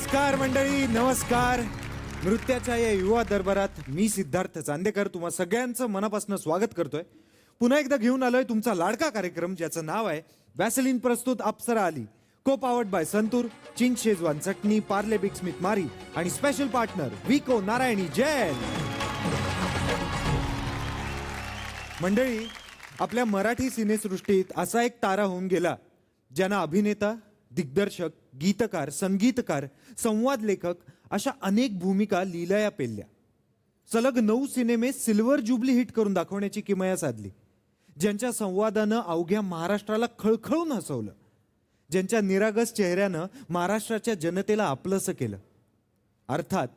नमस्कार मंडळी, नमस्कार. नृत्याच्या या युवा दरबारात मी सिद्धार्थ चांदेकर तुम्हा सगळ्यांचं मनापासून स्वागत करतोय. पुन्हा एकदा घेऊन आलोय तुमचा लाडका कार्यक्रम ज्याचं नाव आहे वॅसलीन प्रस्तुत Apsara Aali. Co powered by santoor, चिंच Schezwan chutney, Parle big Smith मारी आणि स्पेशल पार्टनर विको नारायणी जैन. मंडळी, आपल्या मराठी सिनेसृष्टीत असा एक तारा होऊन गेला ज्यानं अभिनेता, दिग्दर्शक, गीतकार, संगीतकार, संवाद लेखक अशा अनेक भूमिका लीलया पेलल्या. सलग 9 सिनेमे सिल्वर जुबली हिट करून दाखवण्याची किमया साधली. ज्यांच्या संवादानं अवघ्या महाराष्ट्राला खळखळून हसवलं, ज्यांच्या निरागस चेहऱ्यानं महाराष्ट्राच्या जनतेला आपलंसं केलं. अर्थात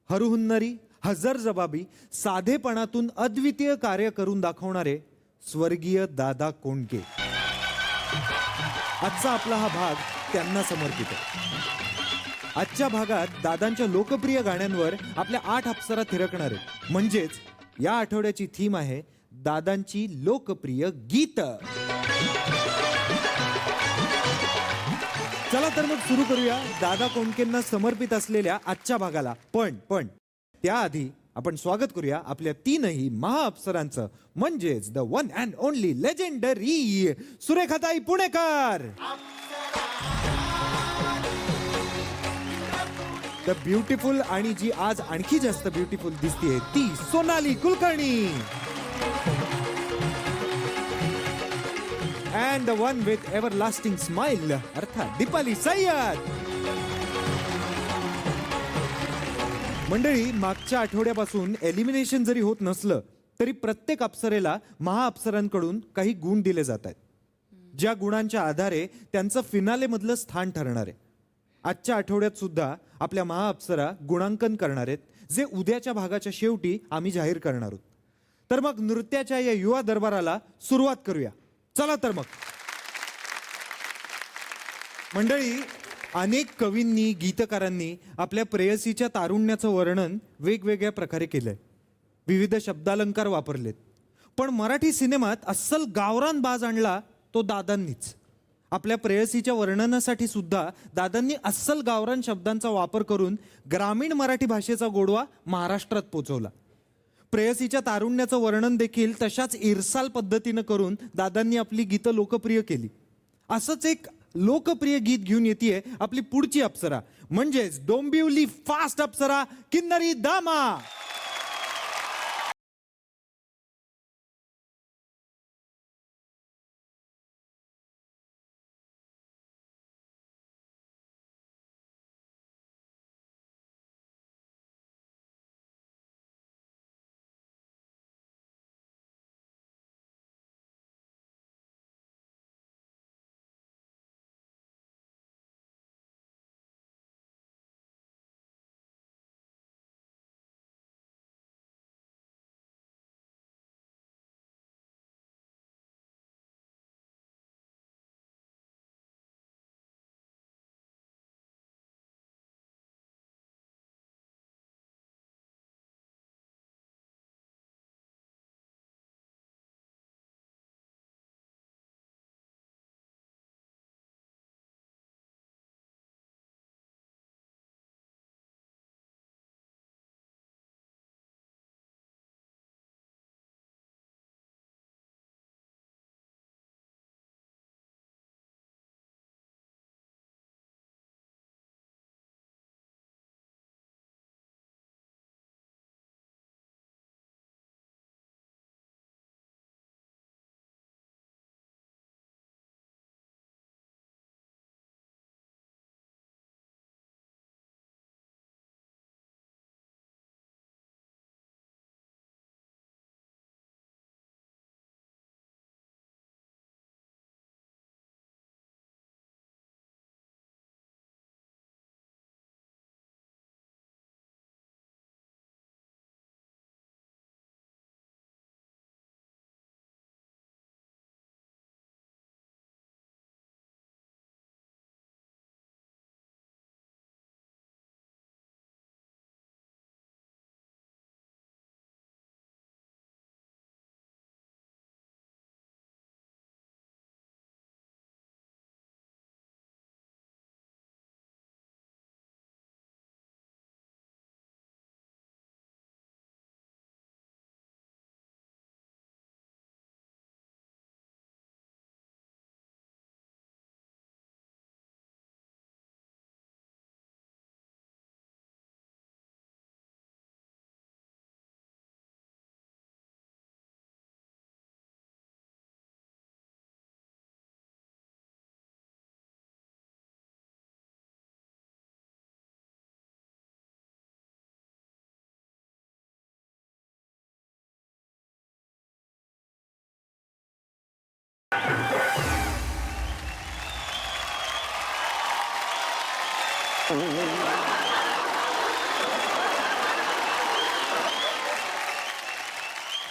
हरहुन्नरी, हजरजबाबी, साधेपणातून अद्वितीय कार्य करून दाखवणारे स्वर्गीय दादा कोंडके. आजचा आपला हा भाग त्यांना समर्पित आहे. आजच्या भागात दादांच्या लोकप्रिय गाण्यांवर आपल्या 8 अप्सरा थिरकणार आहेत. म्हणजेच या आठवड्याची थीम आहे दादांची लोकप्रिय गीत. चला तर मग सुरू करूया दादा कोंडकेंना समर्पित असलेल्या आजच्या भागाला. पण त्याआधी आपण स्वागत करूया आपल्या 3ही महाअप्सरांचं, म्हणजेच the one and only legendary सुरेखाताई पुणेकर, द ब्युटिफुल आणि जी आज आणखी जास्त ब्युटिफुल दिसतीये ती Sonali Kulkarni, and the one with everlasting smile अर्थात दीपाली सय्यद. मंडळी, मागच्या आठवड्यापासून एलिमिनेशन जरी होत नसलं तरी प्रत्येक अप्सरेला महाअप्सरांकडून काही गुण दिले जात आहेत, ज्या गुणांच्या आधारे त्यांचं फिनालेमधलं स्थान ठरणार आहे. आजच्या आठवड्यात सुद्धा आपल्या महाअप्सरा गुणांकन करणार आहेत, जे उद्याच्या भागाच्या शेवटी आम्ही जाहीर करणार आहोत. तर मग नृत्याच्या या युवा दरबाराला सुरुवात करूया. चला तर मग. मंडळी, अनेक कवींनी, गीतकारांनी आपल्या प्रेयसीच्या तारुण्याचं वर्णन वेगवेगळ्या प्रकारे केलंय. विविध शब्दालंकार वापरलेत. पण मराठी सिनेमात अस्सल गावरान बाज आणला तो दादांनीच. आपल्या प्रेयसीच्या वर्णनासाठी सुद्धा दादांनी अस्सल गावरान शब्दांचा वापर करून ग्रामीण मराठी भाषेचा गोडवा महाराष्ट्रात पोचवला. प्रेयसीच्या तारुण्याचं वर्णन देखील तशाच इरसाल पद्धतीनं करून दादांनी आपली गीतं लोकप्रिय केली. असंच एक लोकप्रिय गीत घेऊन येते आपली पुढची अप्सरा, म्हणजेच डोंबिवली फास्ट अप्सरा किन्नरी दामा.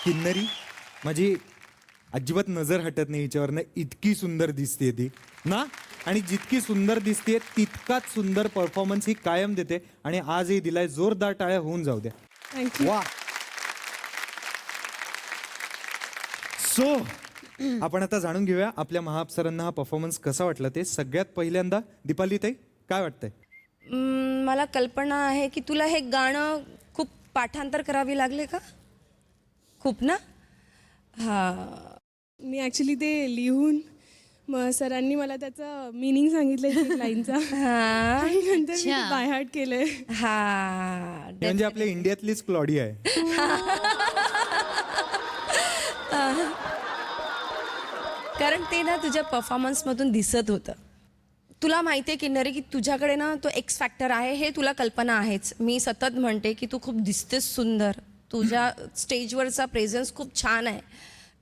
किन्नरी माझी अजिबात नजर हटत नाही हिच्यावरनं, इतकी सुंदर दिसते ती ना. आणि जितकी सुंदर दिसते तितकाच सुंदर परफॉर्मन्स ही कायम देते. आणि आजही दिलाय. जोरदार टाळ्या होऊन जाऊ द्या. थँक्यू. वा. सो आपण आता जाणून घेऊया आपल्या महाअप्सरांना हा परफॉर्मन्स कसा वाटला ते. सगळ्यात पहिल्यांदा दीपाली ताई, काय वाटतंय? मला कल्पना आहे की तुला हे गाणं खूप पाठांतर करावी लागले का? खूप ना? हां. मी ॲक्च्युली ते लिहून मग सरांनी मला त्याचं मिनिंग सांगितलं लाईनचा हां. आणि नंतर मी बाय हार्ट केलंय. हां. म्हणजे आपल्या इंडियातलीच क्लॉडी आहे. कारण ते ना तुझ्या परफॉर्मन्समधून दिसत होतं. तुला माहिती आहे किन्नरी की तुझ्याकडे ना तो एक्स फॅक्टर आहे, हे तुला कल्पना आहेच. मी सतत म्हणते की तू खूप दिसतेस सुंदर. तुझ्या स्टेजवरचा प्रेझेन्स खूप छान आहे.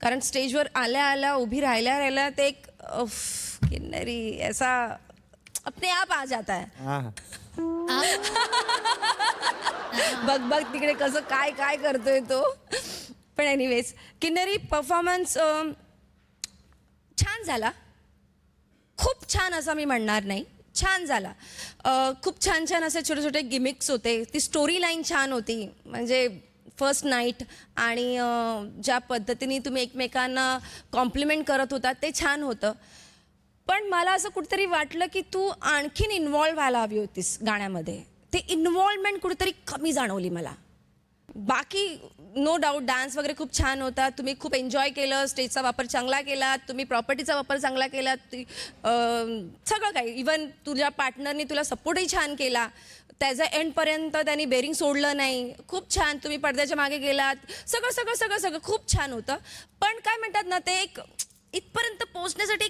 कारण स्टेजवर आल्या आल्या उभी राहिल्या ते एक किन्नरी ऐसा अपने आप आ जाता है. हा. बघ बघ तिकडे कसं काय काय करतोय तो. पण एनिवेज किन्नरी परफॉर्मन्स छान झाला. खूप छान असं मी म्हणणार नाही, छान झाला. खूप छान छान असे छोटे छोटे गिमिक्स होते. ती स्टोरी लाईन छान होती. म्हणजे फर्स्ट नाईट आणि ज्या पद्धतीने तुम्ही एकमेकांना कॉम्प्लिमेंट करत होता ते छान होतं. पण मला असं कुठेतरी वाटलं की तू आणखीन इन्व्हॉल्व व्हायला हवी होतीस गाण्यामध्ये. ते इन्व्हॉल्वमेंट कुठेतरी कमी जाणवली मला. बाकी नो डाऊट डान्स वगैरे खूप छान होता. तुम्ही खूप एन्जॉय केलं. स्टेजचा वापर चांगला केला. तुम्ही प्रॉपर्टीचा वापर चांगला केला. सगळं काही. इवन तुझ्या पार्टनरनी तुला सपोर्टही छान केला. त्याच्या एंडपर्यंत त्यांनी बेरिंग सोडलं नाही. खूप छान. तुम्ही पडद्याच्या मागे गेलात. सगळं सगळं सगळं सगळं खूप छान होतं. पण काय म्हणतात ना, ते एक इथपर्यंत पोहोचण्यासाठी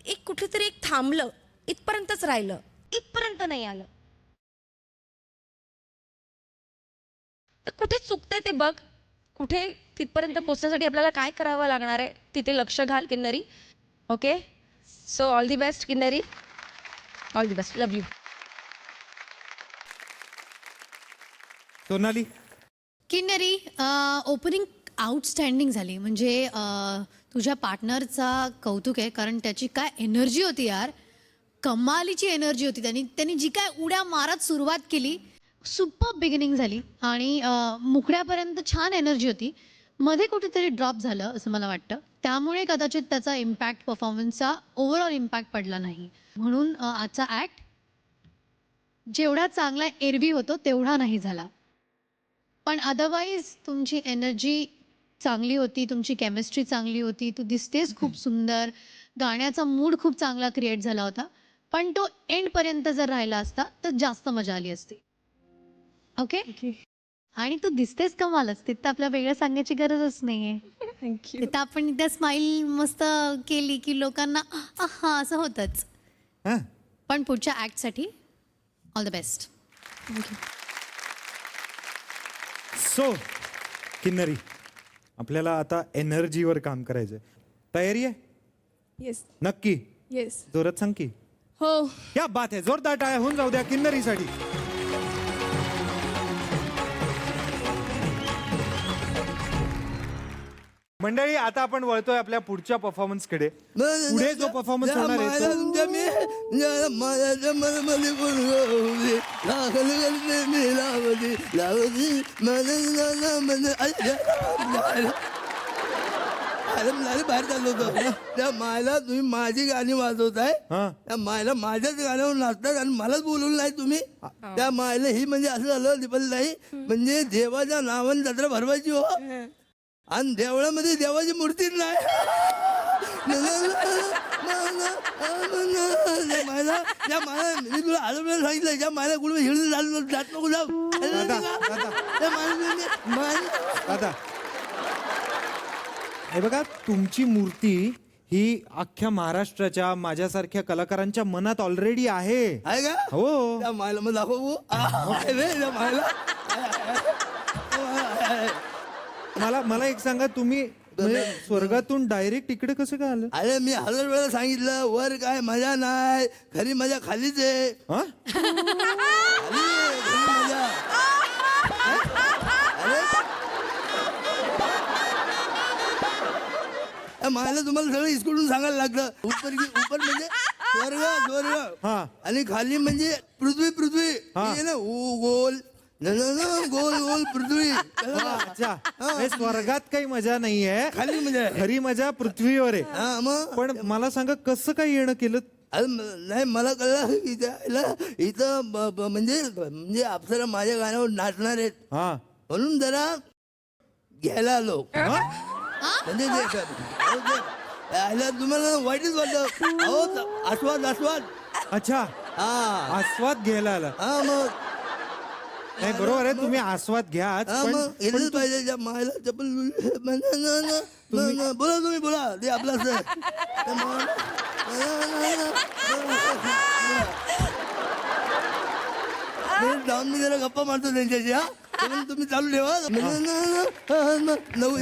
एक कुठली तरी एक थांबलं. इथपर्यंतच राहिलं. इथपर्यंत नाही आलं. कुठे चुकतंय ते बघ. कुठे तिथपर्यंत पोहोचण्यासाठी आपल्याला काय करावं लागणार आहे तिथे लक्ष घाल Kinnari. Okay. So all the best Kinnari. All the best. Love you. Sonali. Kinnari, opening outstanding झाली. म्हणजे तुझ्या पार्टनरचा कौतुक आहे, कारण त्याची काय एनर्जी होती यार. कमालीची एनर्जी होती. त्यांनी जी काय उड्या मारत सुरुवात केली, सुपर बिगिनिंग झाली. आणि मुकड्यापर्यंत छान एनर्जी होती. मध्ये कुठेतरी ड्रॉप झालं असं मला वाटतं. त्यामुळे कदाचित त्याचा इम्पॅक्ट परफॉर्मन्सचा ओव्हरऑल इम्पॅक्ट पडला नाही. म्हणून आजचा ॲक्ट जेवढा चांगला एरवी होतो तेवढा नाही झाला. पण अदरवाईज तुमची एनर्जी चांगली होती. तुमची केमिस्ट्री चांगली होती. तू दिसतेस खूप सुंदर. गाण्याचा मूड खूप चांगला क्रिएट झाला होता. पण तो एंडपर्यंत जर राहिला असता तर जास्त मजा आली असती. ओके. आणि तू दिसतेस कमालच. तिथं आपल्या वेगळं सांगायची गरजच नाहीये. थँक्यू. तिथं आपण त्या स्माईल मस्त केली की लोकांना हा असं होतंच. हा. पण पुढच्या ॲक्टसाठी all the best. So Kinnari, आपल्याला आता एनर्जीवर काम करायचंय. तयारी आहे? येस. नक्की? येस. जोरात सांग की. हो. क्या बात आहे. जोरदार टाळ्या होऊन जाऊ द्या किन्नरीसाठी. मंडळी, आता आपण वळतोय आपल्या पुढच्या परफॉर्मन्स कडे. पुढे जो परफॉर्मन्स होणार आहे बाहेर चाललो होतो. त्या मायला तुम्ही माझी गाणी वाजवताय. त्या मायला माझ्याच गाण्यावर नाचतात आणि मलाच बोलवलं नाही तुम्ही. त्या मायला ही म्हणजे असं झालं दीपाली ताई, म्हणजे देवाच्या नावाने जत्रा भरवायची हो. आणि देवळामध्ये देवाची मूर्तीच नाही. मायला त्या मायला मी तुला आलं सांगितलं, त्या मायला कुठे हिळून जात नको जाऊ. दादा, हे बघा, तुमची मूर्ती ही अख्ख्या महाराष्ट्राच्या माझ्यासारख्या कलाकारांच्या मनात ऑलरेडी आहे. आहे का? हो. त्या मायला मग दाखवू. त्या मायला मला एक सांगा, तुम्ही म्हणजे स्वर्गातून डायरेक्ट इकडे कसं काय आलं? अरे मी हजार वेळा सांगितलं वर काय मजा नाही, खरी मजा खालीच आहे. हा? खाली आहे, खरी मजा. अरे मला तुम्हाला सगळं इस्कडून सांगायला लागलं. उपर म्हणजे स्वर्ग स्वर्ग हा. आणि खाली म्हणजे पृथ्वी पृथ्वी. हा. हे ना गोल गोल गोल पृथ्वी. अच्छा म्हणजे स्वर्गात काही मजा नाहीये, खाली मजा. खरी मजा पृथ्वीवर आहे. हा मग पण मला सांगा कसं काय येणं केलं? अरे नाही मला कळलं इथं म्हणजे अप्सरा माझ्या गाण्यावर नाचणार आहेत हा म्हणून जरा घ्यायला आलो. म्हणजे तुम्हाला वाईटच वाटतं. अहो आस्वाद आस्वाद. अच्छा हा आस्वाद घ्यायला आला. हा मग नाही बरोबर आहे, तुम्ही आस्वाद घ्या. हा मग गेलंच पाहिजे. त्या मायला चप्पल बोला तुम्ही बोला ते आपलं असं. जाऊन मी जरा गप्पा मारतो त्यांच्याशी. हा म्हणून तुम्ही चालू ठेवा. नऊ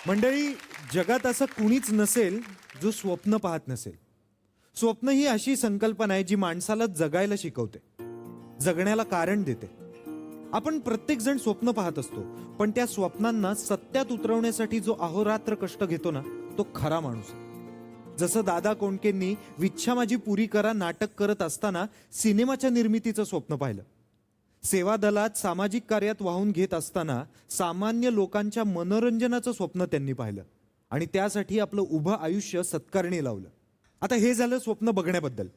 मंडळी, जगात असं कुणीच नसेल जो स्वप्न पाहत नसेल. स्वप्न ही अशी संकल्पना आहे जी माणसाला जगायला शिकवते, जगण्याला कारण देते. आपण प्रत्येक जण स्वप्न पाहत असतो, पण त्या स्वप्नांना सत्यात उतरवण्यासाठी जो अहोरात्र कष्ट घेतो ना, तो खरा माणूस. जसं दादा कोंडकेंनी विच्छा माझी पुरी करा नाटक करत असताना सिनेमाच्या निर्मितीचं स्वप्न पाहिलं. सेवा दलात सामाजिक कार्यात वाहून घेत असताना सामान्य लोकांच्या मनोरंजनाचं स्वप्न त्यांनी पाहिलं आणि त्यासाठी आपलं उभं आयुष्य सत्कारणी लावलं. आता हे झालं स्वप्न बघण्याबद्दल.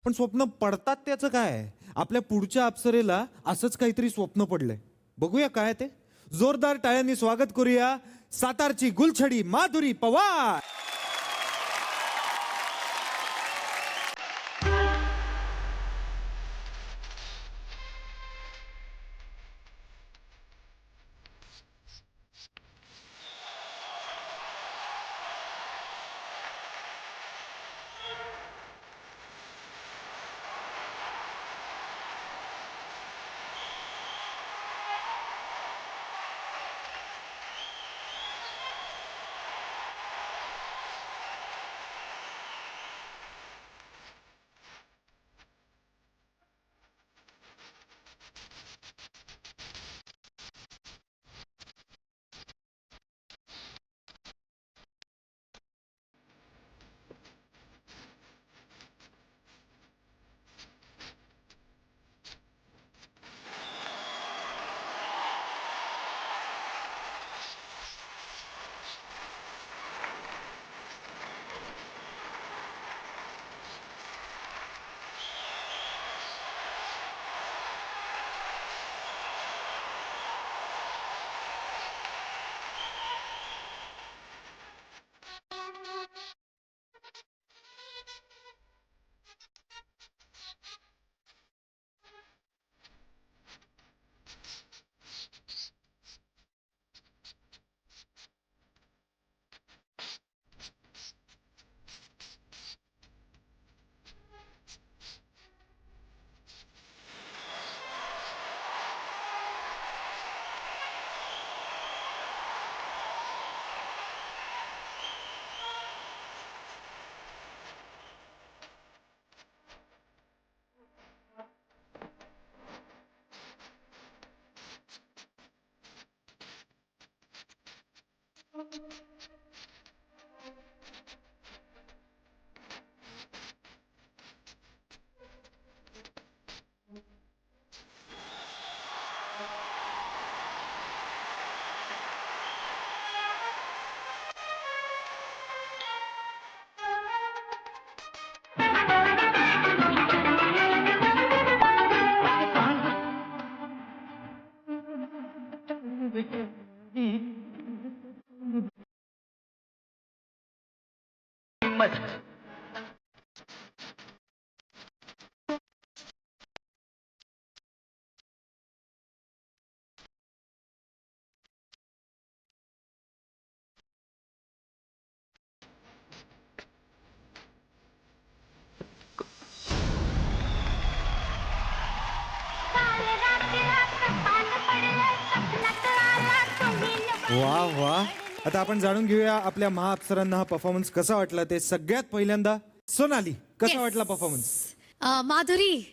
पण स्वप्न पडतात त्याचं काय? आपल्या पुढच्या अप्सरेला असंच काहीतरी स्वप्न पडलंय. बघूया काय ते. जोरदार टाळ्यांनी स्वागत करूया सातारची गुलछडी माधुरी पवार. वा वा. आता आपण जाणून घेऊया आपल्या महाअप्सरांना हा परफॉर्मन्स कसा वाटला ते. सगळ्यात पहिल्यांदा सोनाली, कसा वाटला परफॉर्मन्स? माधुरी,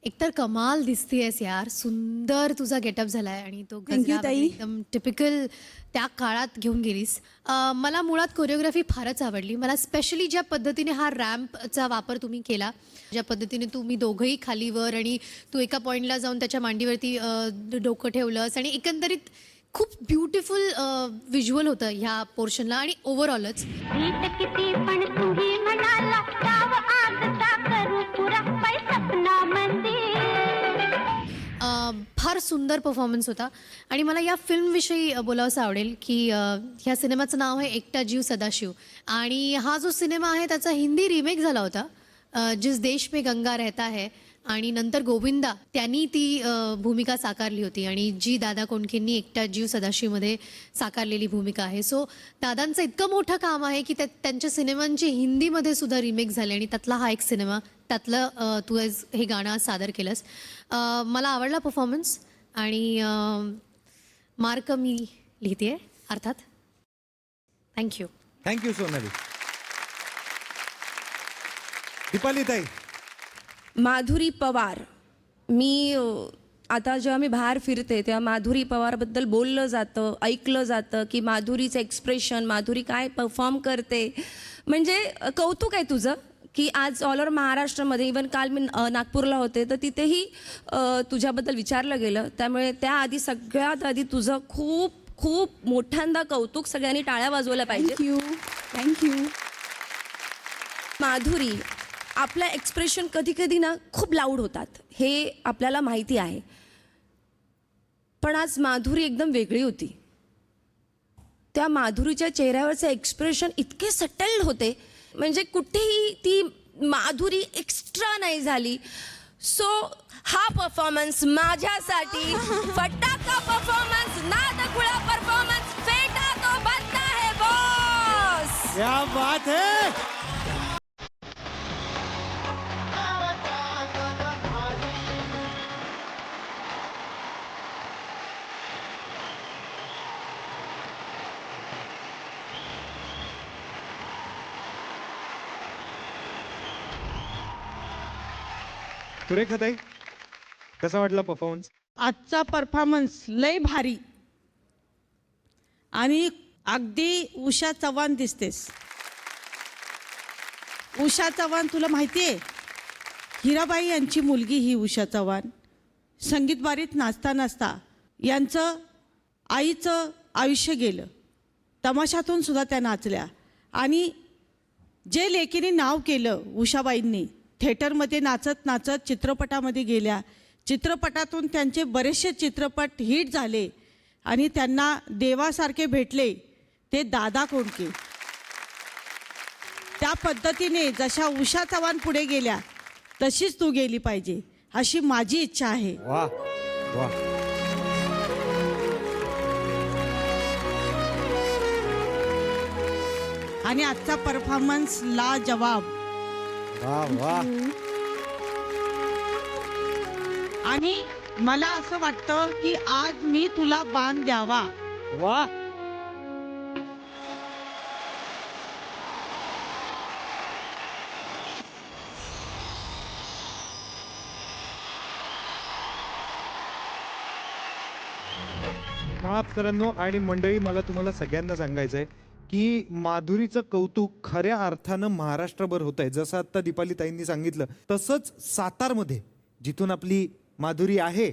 एकतर कमाल दिसतेयस यार, सुंदर तुझा गेटअप झालाय आणि तो Thank you, गजरा ताई. एकदम टिपिकल त्या काळात घेऊन गेलीस. मला मुळात कोरिओग्राफी फारच आवडली. मला स्पेशली ज्या पद्धतीने हा रॅम्पचा वापर तुम्ही केला, ज्या पद्धतीने तुम्ही दोघंही खालीवर आणि तू एका पॉईंटला जाऊन त्याच्या मांडीवरती डोकं ठेवलंस आणि एकंदरीत खूप ब्युटिफुल व्हिज्युअल होतं ह्या पोर्शनला आणि ओव्हरऑलच. रीत किती पण तुम्ही म्हणाला डाव आजचा करू पुरा पै सपना मंदिर. फार सुंदर परफॉर्मन्स होता आणि मला या फिल्मविषयी बोलावंसं आवडेल की ह्या सिनेमाचं नाव आहे एकटा जीव सदाशिव आणि हा जो सिनेमा आहे त्याचा हिंदी रिमेक झाला होता जिस देश में गंगा रहता है आणि नंतर गोविंदा त्यांनी ती भूमिका साकारली होती आणि जी दादा कोंडकेंनी एकटा जीव सदाशिवमध्ये साकारलेली भूमिका आहे. सो दादांचं इतकं मोठं काम आहे की त्यांच्या सिनेमांचे हिंदीमध्ये सुद्धा रिमेक झाले आणि त्यातला हा एक सिनेमा, त्यातलं तू आज हे गाणं आज सादर केलंस. मला आवडला परफॉर्मन्स आणि मार्क मी लिहिते अर्थात. थँक्यू. थँक्यू सोनाली. दीपाली ताई, माधुरी पवार. मी आता जेव्हा मी बाहेर फिरते तेव्हा माधुरी पवारबद्दल बोललं जातं, ऐकलं जातं की माधुरीचं एक्सप्रेशन, माधुरी काय परफॉर्म करते, म्हणजे कौतुक आहे तुझं की आज ऑल ओव्हर महाराष्ट्रामध्ये, इवन काल मी नागपूरला होते तर तिथेही तुझ्याबद्दल विचारलं गेलं. त्यामुळे त्याआधी सगळ्यात आधी तुझं खूप खूप मोठ्यांदा कौतुक, सगळ्यांनी टाळ्या वाजवल्या पाहिजे. थँक्यू. माधुरी, आपल्या एक्सप्रेशन कधी कधी ना खूप लाऊड होतात, हे आपल्याला माहिती आहे. पण आज माधुरी एकदम वेगळी होती. त्या माधुरीच्या चेहऱ्यावरचं एक्सप्रेशन इतके सटल होते, म्हणजे कुठेही ती माधुरी एक्स्ट्रा नाही झाली. सो हा परफॉर्मन्स माझ्यासाठी फटाका परफॉर्मन्स, नादखुळा परफॉर्मन्स, फेटा तो बनता है बॉस. क्या बात है. सुरेखा ताई, कसा वाटला परफॉर्मन्स? आजचा परफॉर्मन्स लय भारी आणि अगदी उषा चव्हाण दिसतेस. उषा चव्हाण तुला माहिती आहे, हिराबाई यांची मुलगी ही उषा चव्हाण. संगीत बारीत नाचता नाचता यांचं आईचं आयुष्य गेलं. तमाशातून सुद्धा त्या नाचल्या आणि जे लेकीने नाव केलं उषाबाईंनी, थिएटरमध्ये नाचत नाचत चित्रपटामध्ये गेल्या. चित्रपटातून त्यांचे बरेचसे चित्रपट हिट झाले आणि त्यांना देवासारखे भेटले ते दादा कोंडके. त्या पद्धतीने जशा उषा चव्हाण पुढे गेल्या तशीच तू गेली पाहिजे अशी माझी इच्छा आहे. वा वा. आणि आजचा परफॉर्मन्स ला जवाब. वा वा. आणि मला असं वाटतं की आज मी तुला बाण द्यावा. वा. महाअप्सरांनो आणि मंडळी, मला तुम्हाला सगळ्यांना सांगायचं आहे की माधुरीचं कौतुक खऱ्या अर्थानं महाराष्ट्रभर होत आहे. जसं आता दीपाली ताईंनी सांगितलं तसंच सातारमध्ये, जिथून आपली माधुरी आहे,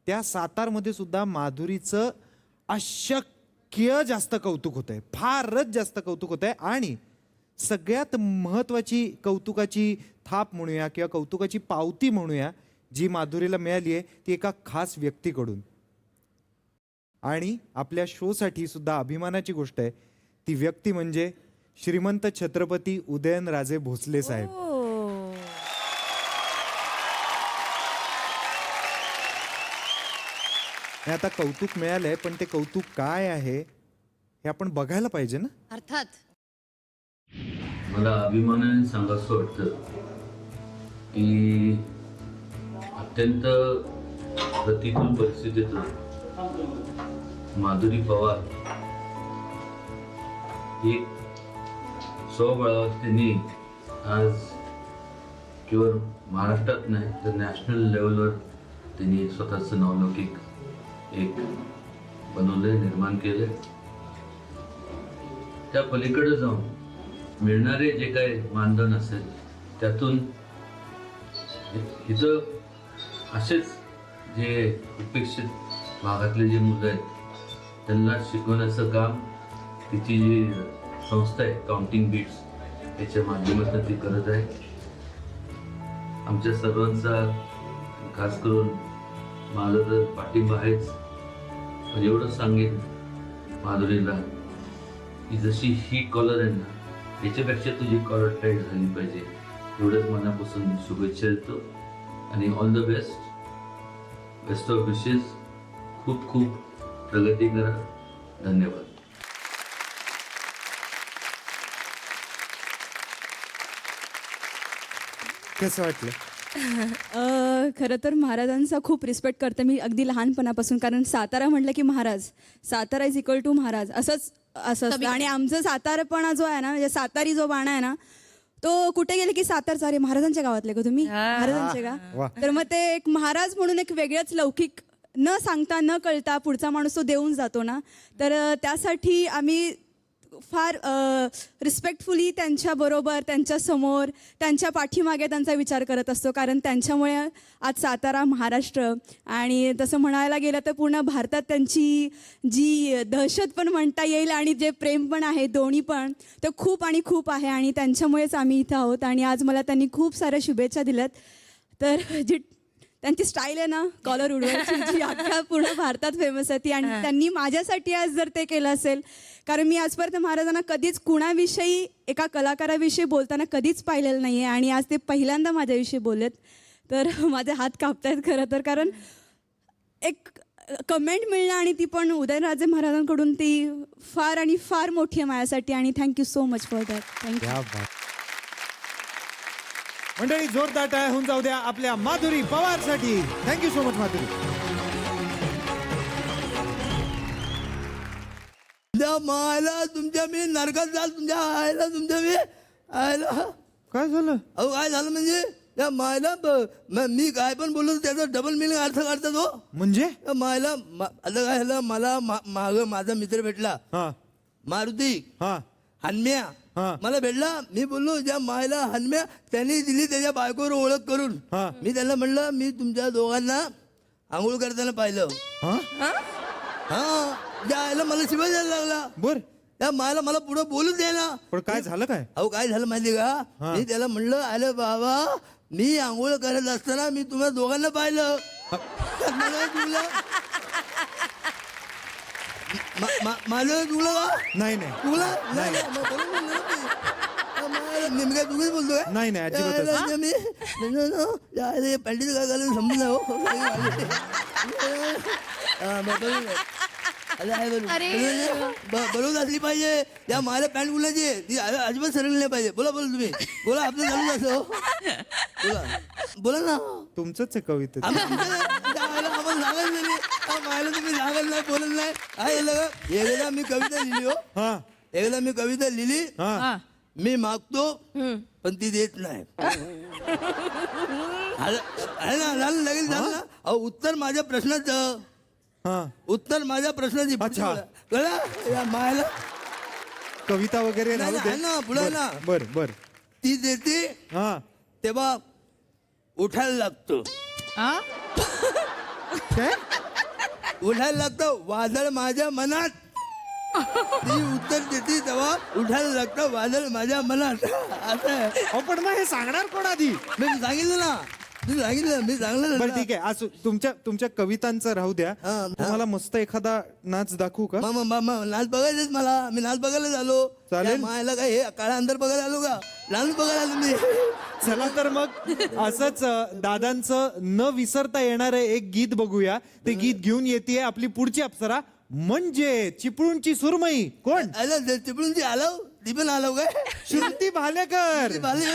त्या सातारमध्ये सुद्धा माधुरीचं अशक्य जास्त कौतुक होत आहे, फारच जास्त कौतुक होत आहे. आणि सगळ्यात महत्त्वाची कौतुकाची थाप म्हणूया किंवा कौतुकाची पावती म्हणूया जी माधुरीला मिळाली आहे ती एका खास व्यक्तीकडून. आणि आपल्या शोसाठी सुद्धा अभिमानाची गोष्ट आहे, ती व्यक्ती म्हणजे श्रीमंत छत्रपती उदयनराजे भोसले साहेब. आता कौतुक मिळालंय, पण ते कौतुक काय आहे हे आपण बघायला पाहिजे ना. अर्थात. मला अभिमानाने सांगावंसं वाटतं की अत्यंत प्रतिकूल परिस्थितीतून माधुरी पवार एक स्वबळावर त्यांनी आज केवळ महाराष्ट्रात नाही तर नॅशनल लेवलवर त्यांनी स्वतःचं नावलौकिक एक बनवलंय, निर्माण केलंय. त्या पलीकडे जाऊन मिळणारे जे काही मानधन असेल त्यातून इथं असेच जे उपेक्षित भागातले जे मुलं आहेत त्यांना शिकवण्याचं काम तिची जी संस्था आहे काउंटिंग बीट्स याच्या माध्यमातून ती करत आहे. आमच्या सर्वांचा खास करून माझा तर पाठिंबा आहेच. पण एवढंच सांगेन माधुरीला की जशी ही कॉलर आहे ना याच्यापेक्षा तुझी कॉलर टाईट झाली पाहिजे, एवढंच मनापासून शुभेच्छा देतो. आणि ऑल द बेस्ट ऑफ विशेस. खूप खूप प्रगती करा. धन्यवाद. कसं वाटलं? खरं तर महाराजांचा खूप रिस्पेक्ट करते मी अगदी लहानपणापासून, कारण सातारा म्हटलं की महाराज, सातारा इज इक्वल टू महाराज असंच असतं. आणि आमचं सातारपणा जो आहे ना, म्हणजे सातारी जो बाणा आहे ना, तो कुठे गेले की सातारचा, अरे महाराजांच्या गावातले का तुम्ही, महाराजांचे का. तर मग ते एक महाराज म्हणून एक वेगळंच लौकिक, न सांगता न कळता पुढचा माणूस तो देऊन जातो ना, तर त्यासाठी आम्ही फार रिस्पेक्टफुली त्यांच्याबरोबर, त्यांच्यासमोर, त्यांच्या पाठीमागे त्यांचा विचार करत असतो. कारण त्यांच्यामुळे आज सातारा, महाराष्ट्र आणि तसं म्हणायला गेलं तर पूर्ण भारतात त्यांची जी दहशत पण म्हणता येईल आणि जे प्रेम पण आहे, दोन्ही पण ते खूप आणि खूप आहे. आणि त्यांच्यामुळेच आम्ही इथं आहोत. आणि आज मला त्यांनी खूप साऱ्या शुभेच्छा दिल्यात. तर जी त्यांची स्टाईल आहे ना कॉलर उडवायची, जी अख्ख्या पूर्ण भारतात फेमस आहे ती. आणि त्यांनी माझ्यासाठी आज जर ते केलं असेल, कारण मी आजपर्यंत महाराजांना कधीच कुणाविषयी, एका कलाकाराविषयी बोलताना कधीच पाहिलेलं नाही आहे. आणि आज ते पहिल्यांदा माझ्याविषयी बोललेत, तर माझे हात कापतायत खरं तर. कारण एक कमेंट मिळणं आणि ती पण उदयनराजे महाराजांकडून, ती फार आणि फार मोठी आहे माझ्यासाठी. आणि thank you so much for that. Thank you. क्या बात. मंडळी जोरदार टाळ्या होऊन जाऊ द्या आपल्या माधुरी पवारसाठी. Thank you so much Madhuri. तुमच्या मायला तुमच्या मी नरकात जाल, तुमच्या आयला तुमच्या मी आयला. काय झालं? अहो काय झालं म्हणजे त्या मायला मी काय पण बोललो त्याचा डबल मिनिंग अर्थ काढतात हो. म्हणजे त्या मायला आता काय झालं, मला माग माझा मित्र भेटला हा मारुती हा हनम्या, हा. मला भेटला. मी बोललो ज्या मायला हनम्या त्यांनी दिली त्याच्या बायकोवर ओळख करून. हा. मी त्यांना म्हणलं मी तुमच्या दोघांना आंघोळ करताना पाहिलं. हा हा ज्या आयला मला शिवाय द्यायला लागला. बर. त्या मायला मला पुढे बोलू दे ना. पण काय झालं काय? अहो काय झालं माहिती का, मी त्याला म्हणलं अरे बाबा मी आंघोळ करत असताना मी तुम्हाला दोघांना पाहिलं. मला तुला माझं तुला का नाही नाही तुला नाही मग बरोबर म्हणलं ना मी. मी काय तुम्हीच बोलतोय. नाही नाही अजिबातच. मी पॅन्टीचं काय घालून समजून नाही हो. बरोबर असली पाहिजे. त्या मला पॅन्ट बोलायची ती अजिबात सरळ नाही पाहिजे. बोला बोला तुम्ही बोला, आपलं चालून असं बोला बोला ना. तुमचंच आहे कवितेत. आम्हाला सांगायचं नाही. मायला तुम्ही सांगायला नाही, बोलत नाही. काय झालं का, एकदा मी कविता लिहिली हो. हा एकदा मी कविता लिहिली. हा मी मागतो पण ती देत नाही. झालं लगेच झालं ना. अहो उत्तर माझ्या प्रश्नाचं, हा उत्तर माझ्या प्रश्नाची. अच्छा. कळलं या मायला कविता वगैरे नाही, राहू दे. आहे ना, पुढे ना. बर बर. ती देते हा तेव्हा उठायला लागतो. काय? उठायला लागतं वादळ माझ्या मनात. ती उत्तर देते तेव्हा उठायला लागतं वादळ माझ्या मनात. असं आहे. अहो, पण मग हे सांगणार कोण आधी? मी सांगितलं ना, मी सांगलं बरं ठीक आहे. आज तुमच्या कवितांचं राहू द्या. हा. तुम्हाला मस्त एखादा नाच दाखवू का? नाच बघायचंच मला. मी नाच बघायला झालो. चालेल. मायला काय हे काळा अंतर बघायला आलो का, नाच बघायला आलो मी. चला तर मग असंच दादांचं न विसरता येणारं एक गीत बघूया. ते गीत घेऊन येते आपली पुढची अप्सरा, म्हणजे चिपळूणची सुरमई. कोण? चिपळूणची आलो, ती पण आलो काय, श्रुती भालेकर. भाले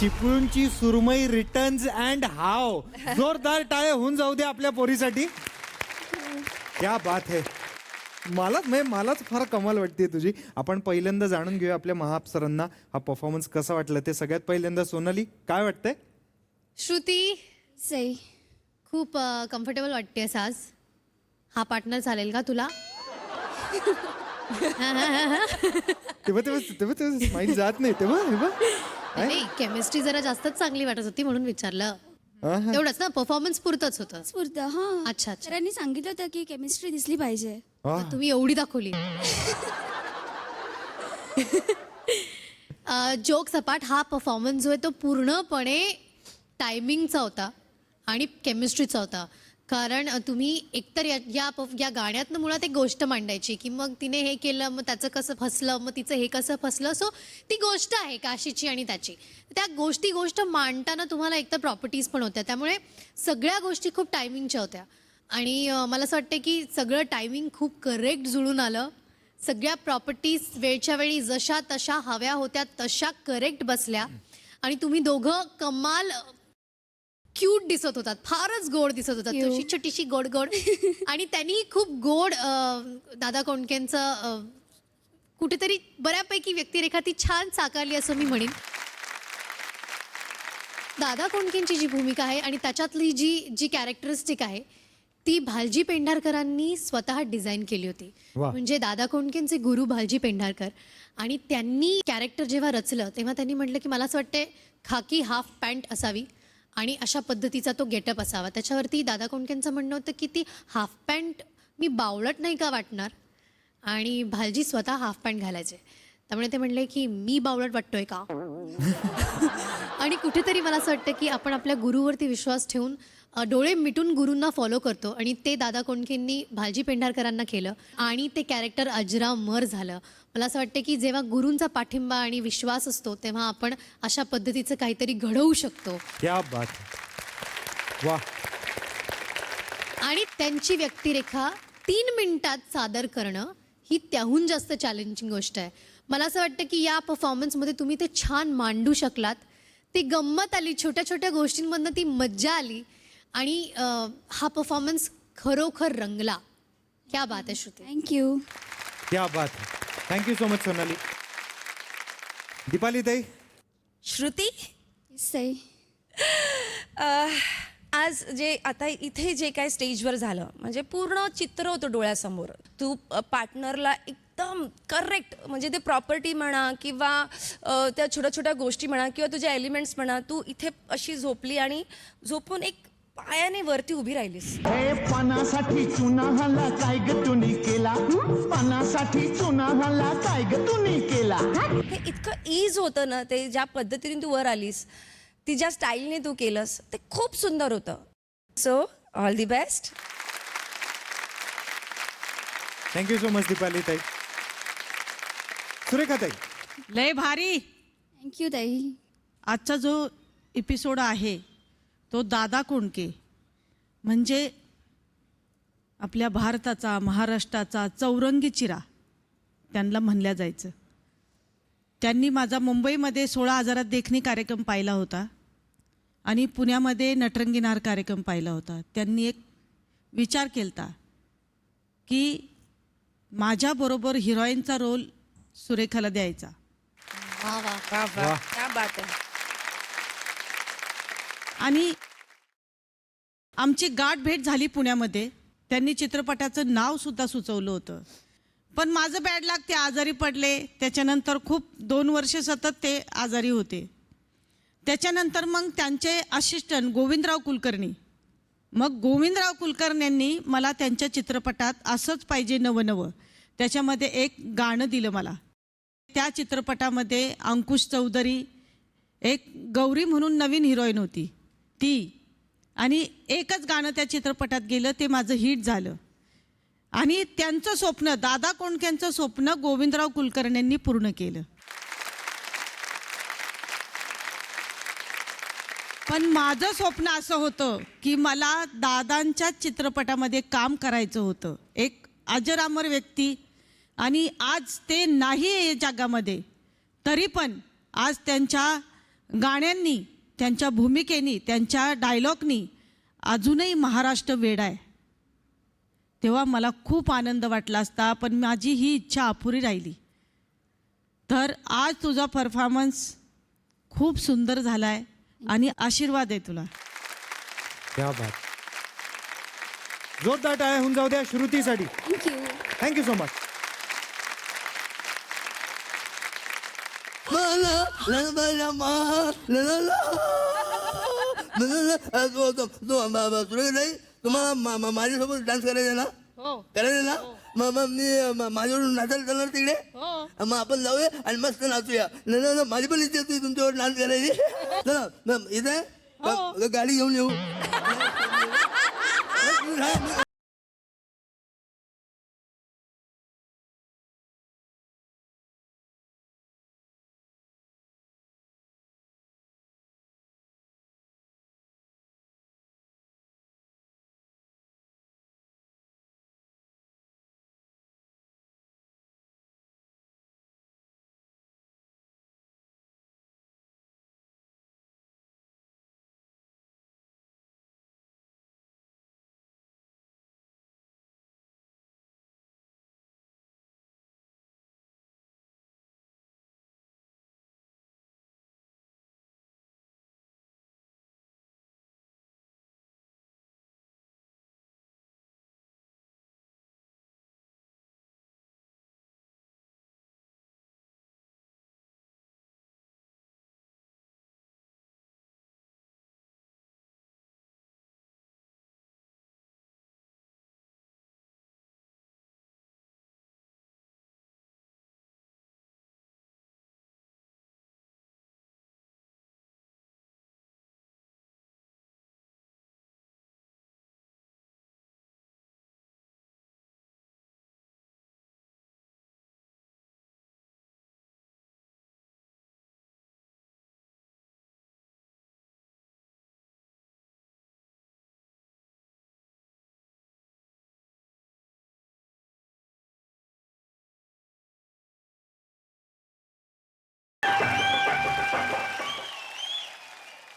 चिपळूणची सुरमई रिटर्न्स अँड हाव. जोरदार टाळ्या होऊन जाऊ दे आपल्या पोरीसाठी. क्या बात है. मलाच फार कमाल वाटते तुझी. आपण पहिल्यांदा जाणून घेऊया आपल्या महाअप्सरांना हा परफॉर्मन्स कसा वाटला ते. सगळ्यात पहिल्यांदा सोनाली, काय वाटतंय? श्रुती, सई. खूप कम्फर्टेबल वाटतेस आज. हा पार्टनर चालेल का तुला? तेव्हा स्माईल जात नाही तेव्हा. नाही, केमिस्ट्री जरा जास्तच चांगली वाटत होती म्हणून विचारलं. एवढंच ना, परफॉर्मन्स पुरतच होतं. स्फूर्त हां. अच्छा. सरांनी सांगितलं होतं की केमिस्ट्री दिसली पाहिजे. तुम्ही एवढी दाखवली. जोक सपाट हा परफॉर्मन्स जो आहे तो पूर्णपणे टायमिंगचा होता आणि केमिस्ट्रीचा होता. कारण तुम्ही एकतर या गाण्यातनं मुळात एक गोष्ट मांडायची की मग तिने हे केलं, मग त्याचं कसं फसलं, मग तिचं हे कसं फसलं. सो ती गोष्ट आहे काशीची आणि त्याची. त्या गोष्ट मांडताना तुम्हाला एकतर प्रॉपर्टीज पण होत्या, त्यामुळे सगळ्या गोष्टी खूप टायमिंगच्या होत्या. आणि मला असं वाटतं की सगळं टायमिंग खूप करेक्ट जुळून आलं. सगळ्या प्रॉपर्टीज वेळच्या वेळी जशा तशा हव्या होत्या तशा करेक्ट बसल्या. आणि तुम्ही दोघं कमाल क्यूट दिसत होतात, फारच गोड दिसत होतात. तशी छोटीशी गोड आणि त्यांनी खूप गोड दादा कोंडकेंचं कुठेतरी बऱ्यापैकी व्यक्तिरेखा ती छान साकारली असं मी म्हणेन. दादा कोंडकेंची जी भूमिका आहे आणि त्याच्यातली जी कॅरेक्टरिस्टिक आहे ती भालजी पेंढारकरांनी स्वतः डिझाईन केली होती. म्हणजे दादा कोंडकेंचे गुरु भालजी पेंढारकर, आणि त्यांनी कॅरेक्टर जेव्हा रचलं तेव्हा त्यांनी म्हटलं की मला असं वाटतं खाकी हाफ पॅन्ट असावी आणि अशा पद्धतीचा तो गेटअप असावा. त्याच्यावरती दादा कोंडकेंचं म्हणणं होतं की ती हाफ पॅन्ट मी बावळट नाही का वाटणार, आणि भालजी स्वतः हाफ पॅन्ट घालायचे. त्यामुळे ते म्हणले की मी बावळट वाटतोय का. आणि कुठेतरी मला असं वाटतं की आपण आपल्या गुरुवरती विश्वास ठेवून डोळे मिटून गुरूंना फॉलो करतो, आणि ते दादा कोंडकेंनी भालजी पेंढारकरांना केलं आणि ते कॅरेक्टर अजरामर झालं. मला असं वाटतं की जेव्हा गुरूंचा पाठिंबा आणि विश्वास असतो तेव्हा आपण अशा पद्धतीचं काहीतरी घडवू शकतो. क्या बात. वा. आणि त्यांची व्यक्तिरेखा 3 मिनिटात सादर करणं ही त्याहून जास्त चॅलेंजिंग गोष्ट आहे. मला असं वाटतं की या परफॉर्मन्समध्ये तुम्ही ते छान मांडू शकलात. ती गंमत आली, छोट्या छोट्या गोष्टींमधनं ती मज्जा आली, आणि हा परफॉर्मन्स खरोखर रंगला. क्या बात आहे श्रुती. थँक्यू. क्या बात. Thank you so much Sonali. Deepali ताई. श्रुती, सई. आज जे आता इथे जे काय स्टेजवर झालं म्हणजे पूर्ण चित्र होतं डोळ्यासमोर. तू पार्टनरला एकदम करेक्ट, म्हणजे ते प्रॉपर्टी म्हणा किंवा त्या छोट्या छोट्या गोष्टी म्हणा किंवा तुझ्या एलिमेंट्स म्हणा, तू इथे अशी झोपली आणि झोपून एक पायाने वरती उभी राहिलीस. पानासाठी चुना हल्ला काय ग तुम्ही केला, पानासाठी चुना हल्ला काय ग तुम्ही केला. हे इतकं ईज होतं ना, ते ज्या पद्धतीने तू वर आलीस, ती ज्या स्टाईलने तू केलंस ते खूप सुंदर होतं. So all the best. Thank you so much Deepali ताई. सुरेखा ताई. लय भारी. थँक्यू ताई. आजचा जो एपिसोड आहे तो दादा कोंडके म्हणजे आपल्या भारताचा, महाराष्ट्राचा चौरंगी चिरा त्यांना म्हणल्या जायचं. त्यांनी माझा मुंबईमध्ये 16,000 देखणी कार्यक्रम पाहिला होता आणि पुण्यामध्ये नटरंगी नार कार्यक्रम पाहिला होता. त्यांनी एक विचार केला की माझ्याबरोबर हिरोईनचा रोल सुरेखाला द्यायचा. वा वा. क्या बात आहे. आणि आमची गाठ भेट झाली पुण्यामध्ये. त्यांनी चित्रपटाचं नाव सुद्धा सुचवलं होतं, पण माझं बॅड लक, ते आजारी पडले. त्याच्यानंतर खूप 2 वर्ष सतत ते आजारी होते. त्याच्यानंतर मग त्यांचे असिस्टंट गोविंदराव कुलकर्णी, मग गोविंदराव कुलकर्ण्यांनी मला त्यांच्या चित्रपटात असंच पाहिजे नवं त्याच्यामध्ये एक गाणं दिलं मला. त्या चित्रपटामध्ये अंकुश चौधरी, एक गौरी म्हणून नवीन हिरोईन होती ती, आणि एकच गाणं त्या चित्रपटात गेलं, ते माझं हिट झालं. आणि त्यांचं स्वप्न, दादा कोंडकेंचं स्वप्न गोविंदराव कुलकर्ण्यांनी पूर्ण केलं. पण माझं स्वप्न असं होतं की मला दादांच्या चित्रपटामध्ये काम करायचं होतं, एक अजरामर व्यक्ती. आणि आज ते नाही आहे जगामध्ये, तरी पण आज त्यांच्या गाण्यांनी, त्यांच्या भूमिकेनी, त्यांच्या डायलॉगनी अजूनही महाराष्ट्र वेडा आहे. तेव्हा मला खूप आनंद वाटला असता, पण माझी ही इच्छा अपुरी राहिली. तर आज तुझा परफॉर्मन्स खूप सुंदर झाला आहे आणि आशीर्वाद आहे तुला. क्या बात. जोरदार टाळ्या होऊन जाऊ द्या श्रुतीसाठी. थँक्यू. Thank you so much. तुम्हाला माझ्यासोबत डान्स करायचा ना? करायचं ना? मग मी माझ्यावरून नाचायला चालणार तिकडे. मग आपण जाऊया आणि मस्त नाचूया. ना माझी पण इच्छा होती तुमच्यावर डान्स करायची. चला मग इथे गाडी घेऊन येऊ.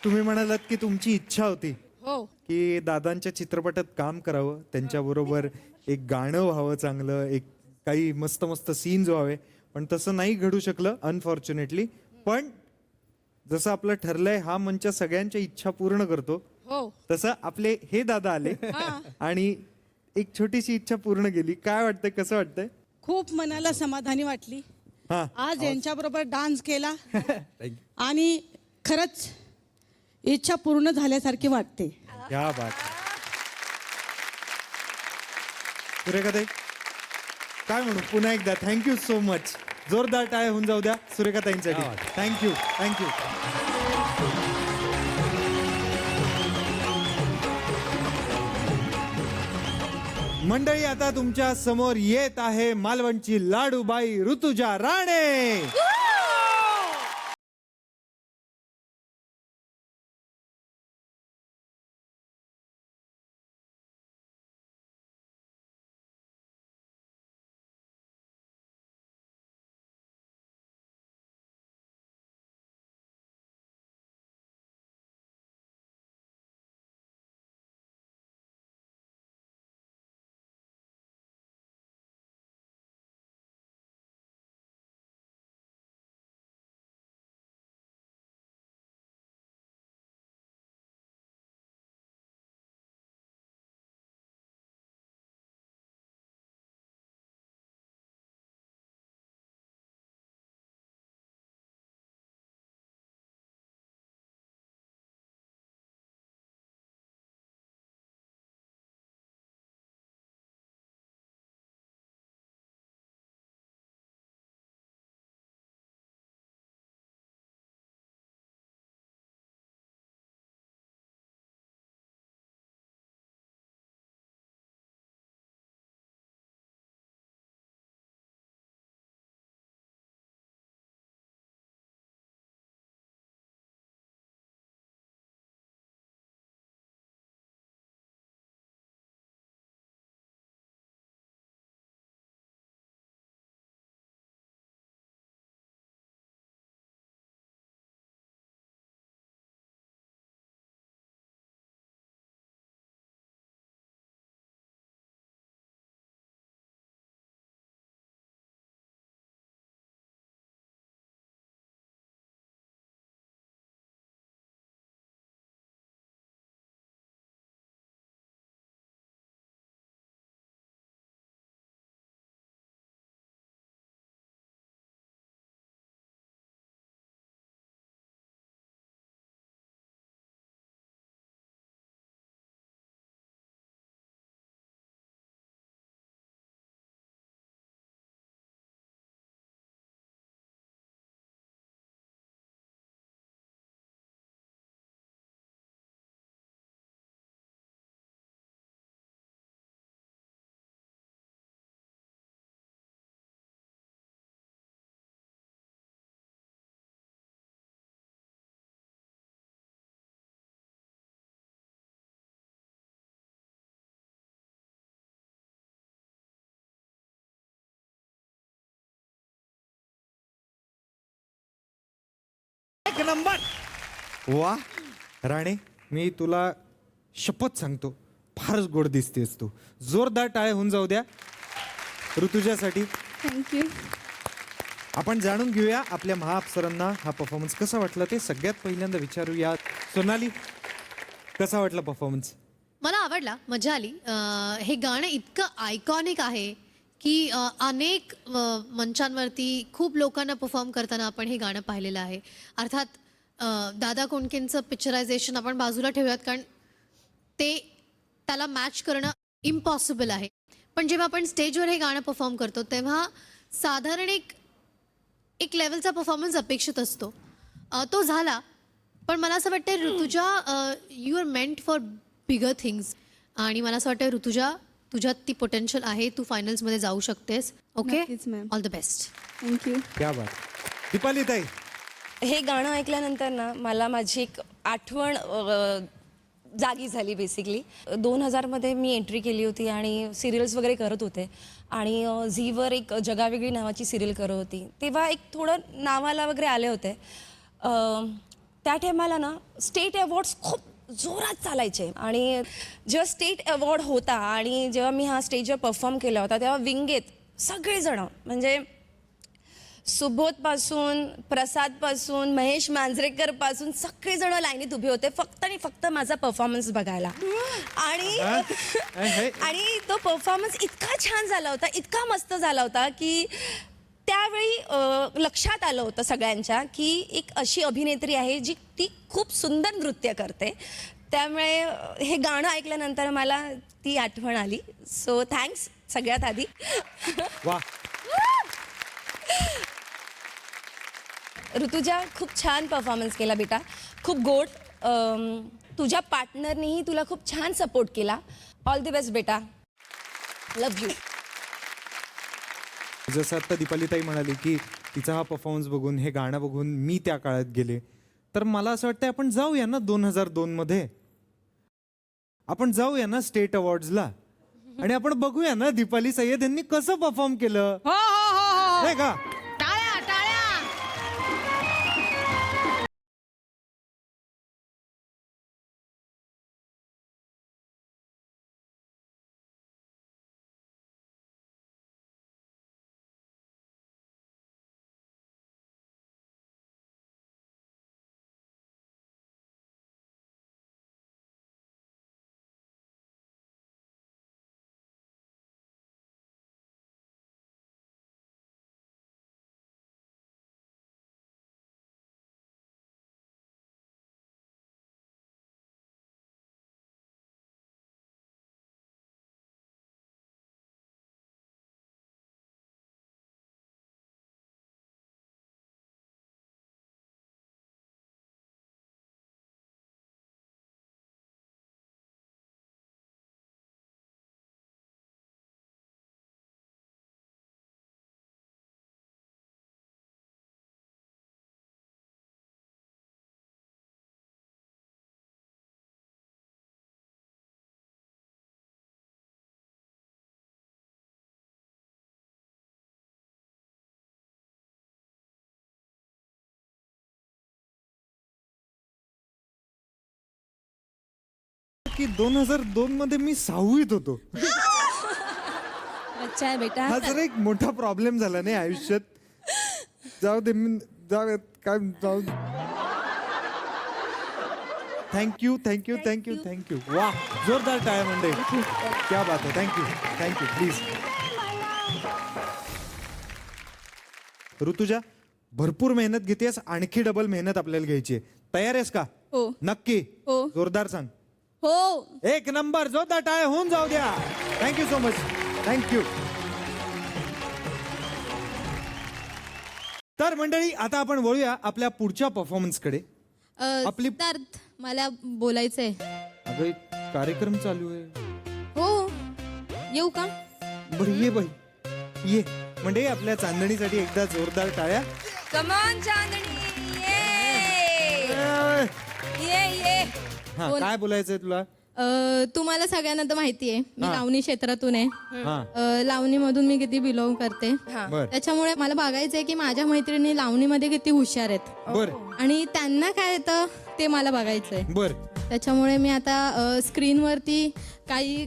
तुम्ही म्हणालात की तुमची इच्छा होती हो. की दादांच्या चित्रपटात काम करावं, त्यांच्याबरोबर एक गाणं व्हावं चांगलं, एक काही मस्त मस्त सीन्स व्हावे, पण तसं नाही घडू शकलं अनफॉर्च्युनेटली. पण जसं आपलं ठरलंय हा मंच सगळ्यांच्या इच्छा पूर्ण करतो, हो. तसं आपले हे दादा आले आणि एक छोटीशी इच्छा पूर्ण केली. काय वाटतंय, कसं वाटतंय? खूप मनाला समाधानी वाटली हा, आज यांच्याबरोबर डान्स केला आणि खरंच इच्छा पूर्ण झाल्यासारखी वाटते. क्या बात. सुरेखाताई काय म्हणू, पुन्हा एकदा थँक्यू सो मच. जोरदार टाळ्या होऊन जाऊ द्या सुरेखाताईंसाठी. Thank you thank you. मंडळी, आता तुमच्या समोर येत आहे मालवणची लाडूबाई ऋतुजा राणे. एक नंबर. वा राणे, मी तुला शपथ सांगतो, फारच गोड दिसतेस तू. जोरदार टाळ्या होऊन जाऊ द्या ऋतुजासाठी. थँक्यू. आपण जाणून घेऊया आपल्या महाअप्सरांना हा परफॉर्मन्स कसा वाटला ते. सगळ्यात पहिल्यांदा विचारूया सोनाली, कसा वाटला परफॉर्मन्स? मला आवडला, मजा आली. हे गाणं इतकं आयकॉनिक आहे की अनेक मंचांवरती खूप लोकांना परफॉर्म करताना आपण हे गाणं पाहिलेलं आहे. अर्थात दादा कोंडकेंचं पिक्चरायझेशन आपण बाजूला ठेवूयात, कारण त्याला मॅच करणं इम्पॉसिबल आहे. पण जेव्हा आपण स्टेजवर हे गाणं परफॉर्म करतो तेव्हा साधारण एक लेवलचा परफॉर्मन्स अपेक्षित असतो. तो झाला. पण मला असं वाटतं Rutuja, you are meant for bigger things. आणि मला असं वाटतं ऋतुजा, तुझ्यात ती पोटेन्शियल आहे, तू फायनल्समध्ये जाऊ शकतेस. ओके, नक्कीच ma'am. All the best. Thank you. क्या बात. दीपाली ताई, हे गाणं ऐकल्यानंतर ना मला माझी एक आठवण जागी झाली. बेसिकली 2000मध्ये मी एंट्री केली होती आणि सिरियल्स वगैरे करत होते. आणि झीवर एक जगावेगळी नावाची सिरियल करत होती. तेव्हा एक थोडं नावाला वगैरे आले होते. त्या टायमाला ना स्टेट अवॉर्ड्स खूप जोरात चालायचे. आणि जेव्हा स्टेट अवॉर्ड होता आणि जेव्हा मी हा स्टेजवर परफॉर्म केला होता तेव्हा विंगेत सगळेजणं, म्हणजे सुबोधपासून, प्रसादपासून, महेश मांजरेकरपासून सगळेजण लाईनीत उभे होते फक्त आणि फक्त माझा परफॉर्मन्स बघायला. आणि तो परफॉर्मन्स इतका छान झाला होता, इतका मस्त झाला होता की त्यावेळी लक्षात आलं होतं सगळ्यांच्या की एक अशी अभिनेत्री आहे जी ती खूप सुंदर नृत्य करते. त्यामुळे हे गाणं ऐकल्यानंतर मला ती आठवण आली. सो थँक्स सगळ्यात आधी. वा. ऋतुजा, खूप छान परफॉर्मन्स केला बेटा, खूप गोड. तुझ्या पार्टनरनेही तुला खूप छान सपोर्ट केला. ऑल द बेस्ट बेटा, लव्ह यू. जसं आता दीपाली ताई म्हणाली की तिचा हा परफॉर्मन्स बघून, हे गाणं बघून मी त्या काळात गेले, तर मला असं वाटतं आपण जाऊया ना 2002मध्ये. आपण जाऊया ना स्टेट अवॉर्ड्सला आणि आपण बघूया ना दीपाली सय्यद यांनी कसं परफॉर्म केलं, नाही का? टाळ्या टाळ्या. की 2002 मध्ये मी 6वीत होतो. अच्छा आहे बेटा. हा जरा एक मोठा प्रॉब्लेम झाला नाही आयुष्यात. जाऊ दे, जाऊ काय जाऊ. Thank you thank you thank you thank you. वा, जोरदार टाळ्या मंडळी. क्या बात आहे. Thank you thank you. प्लीज ऋतुजा, भरपूर मेहनत घेतेस, आणखी डबल मेहनत आपल्याला घ्यायची आहे. तयार आहेस का? हो. नक्की? हो. जोरदार सांग. हो. एक नंबर. जोरदार टाळ्या होऊन जाऊ द्या. Thank you so much. थँक्यू. तर मंडळी, आता आपण वळूया आपल्या पुढच्या परफॉर्मन्सकडे. आपली- सिद्धार्थ, मला बोलायचंय. अगं, एक कार्यक्रम चालू आहे. हो, येऊ का? बरं ये बाई, ये. म्हणजे आपल्या चांदणीसाठी एकदा जोरदार टाळ्या. कम ऑन चांदणी, ये ये. हा, काय बोलायचंय तुला? तुम्हाला सगळ्यांना तर माहिती आहे मी लावणी क्षेत्रातून आहे. हा लावणीमधून मी किती बिलॉंग करते. बर त्याच्यामुळे मला बघायचं आहे की माझ्या मैत्रिणी लावणीमध्ये किती हुशार आहेत बर आणि त्यांना काय येतं ते मला बघायचं आहे. बर त्याच्यामुळे मी आता स्क्रीनवरती काही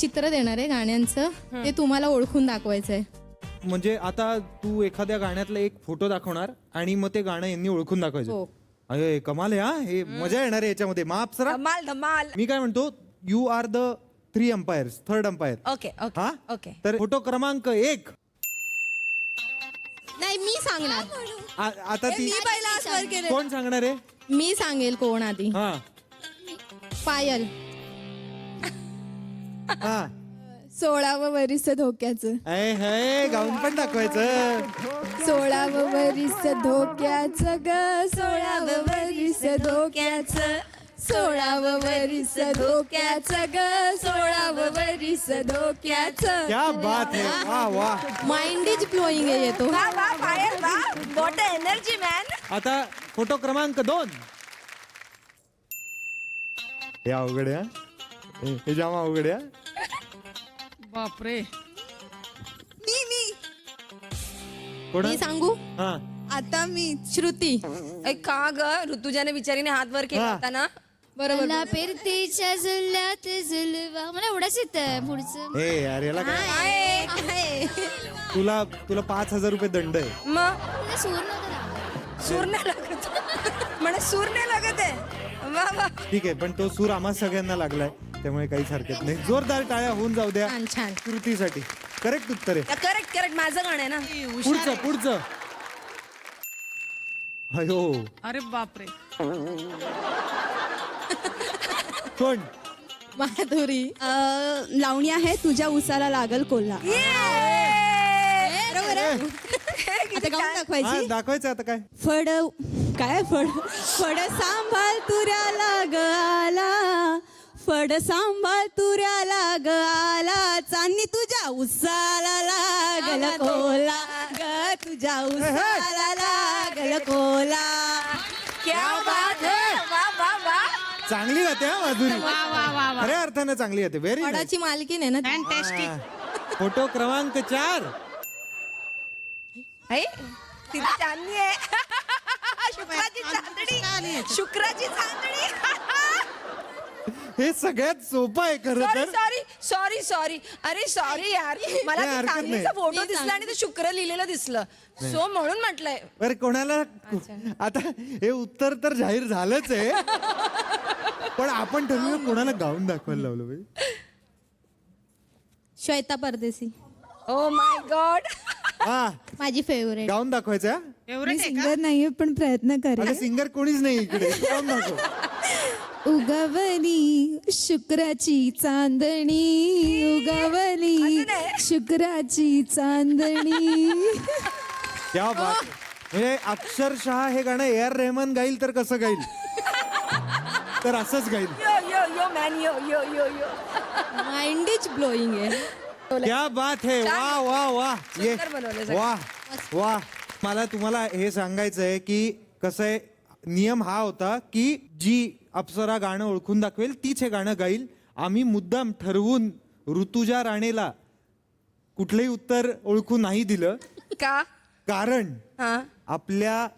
चित्र देणार आहे गाण्यांचं, ते तुम्हाला ओळखून दाखवायचं आहे. म्हणजे आता तू एखाद्या गाण्यातला एक फोटो दाखवणार आणि मग ते गाणं यांनी ओळखून दाखवायचं. हो. अरे कमाल आहे हा, हे मजा येणार आहे याच्यामध्ये. माप सरा धमाल धमाल. मी काय म्हणतो, you are the 3 umpires, 3rd umpire. Okay okay हा ओके. तर फोटो क्रमांक 1. नाही मी सांगणार, आता ती मी पहिला स्वर केलं. कोण सांगणार आहे? मी सांगेल कोण आधी. हा पायल. हा 16वं वरिस धोक्याचं. हे गाऊन पण दाखवायचं. 16वं वरिस धोक्याचं ग, 16वं वरिस धोक्याचं, 16वं वरिस धोक्याचं ग, 16वं वरिस धोक्याचं. क्या बात है, वा वा. माइंड इज ब्लोईंग आहे येतो. वा वा पायल वा. What energy man. आता फोटो क्रमांक 2. हे अवघड आहे हा. हे जाम अवघड आहे हा. बापरे. कोण? मी सांगू हा आता मी श्रुती. का ग ऋतुजाने बिचारीने हात वर केला हा. होता ना. बरोबर. मला फिरतीच्या झुल्यात झुलवा, मला एवढंच येतं पुढचं. हे यार याला काय, आहे. तुला 5,000 रुपये दंड आहे. मग मला सूर नव्हतं लागत. सूर नाही लागत. म्हणे सूर नाही लागत आहे. वा वा. ठीक आहे, पण तो सूर आम्हा सगळ्यांना लागलाय, त्यामुळे काहीच हरकत नाही. जोरदार टाळ्या होऊन जाऊ द्या छान छान. कृतीसाठी. करेक्ट उत्तर आहे. करेक्ट करेक्ट माझं गाणं आहे ना. पुढचं अयो अरे बापरे. कोण? माधुरी. लावणी आहे तुझ्या उसाला लागल कोल्हा. बरोबर आहे. आता गाऊन हा, दाखवायची. दाखवायचं आता काय? फड काय फड सांभाळ तुऱ्याला ग आला, फड सांभाळ तुऱ्याला ग आला, चांदणी तुझ्या उसाला लागल कोला ग, तुझ्या उसाला लागल कोला. क्या बात है. वा वा वा. चांगली गाते हा माधुरी, खऱ्या अर्थानं चांगली गाते. व्हेरी फडाची मालकीण आहे ना ती. फॅन्टॅस्टिक. फोटो क्रमांक 4. है तिथे चांदणी आहे. शुक्राची चांदणी. शुक्राची चांदणी. हे सगळ्यात सोपं आहे खरं सॉरी तर. Sorry sorry sorry. अरे सॉरी यार, मला नाही, ते हरकत चांदणीचा नाही. फोटो दिसला आणि ते शुक्र लिहिलेलं दिसलं, सो म्हणून म्हटलंय. बरं कोणाला आता हे उत्तर तर जाहीर झालंच आहे, पण आपण ठरवलं कोणाला गाऊन दाखवायला लावलं पाहिजे. श्वेता परदेसी. Oh my God. हा माझी फेवरेट. गाऊन दाखवायचं हा? एवढं सिंगर नाहीये पण प्रयत्न अगं करेल. सिंगर कोणीच नाही इकडे, गाऊन दाखव. उगवली शुक्राची चांदणी, उगवली शुक्राची चांदणी. क्या बात. म्हणजे अक्षरशः हे गाणं A.R. रेहमान गाईल तर कसं गाईल, तर असंच गाईल. Yo yo yo man yo yo yo yo. Mind is blowing आहे. क्या बात है. वा वा वा. ये सुंदर बनवलंय सगळं. वा वा. मला तुम्हाला हे सांगायचं आहे की कसं आहे, नियम हा होता की जी अप्सरा गाणं ओळखून दाखवेल तीच हे गाणं गाईल. आम्ही मुद्दाम ठरवून ऋतुजा राणेला कुठलंही उत्तर ओळखू नाही दिलं, का. कारण हा आपल्या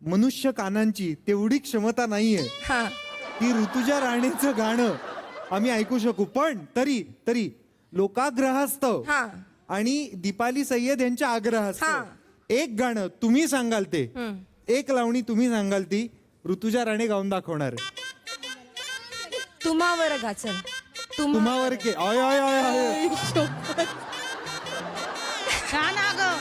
मनुष्य कानांची तेवढी क्षमता नाहीये हा. की ऋतुजा राणेचं गाणं आम्ही ऐकू शकू. पण तरी लोकाग्रहास्तव हा. आणि दीपाली सय्यद यांच्या हा. आग्रहास्तव एक गाणं तुम्ही सांगाल ते, एक लावणी तुम्ही सांगाल ती ऋतुजा राणे गाऊन दाखवणार आहे. तुम्हावर गाचल. तुम्हावर के आय आय आय आय. छान अगं.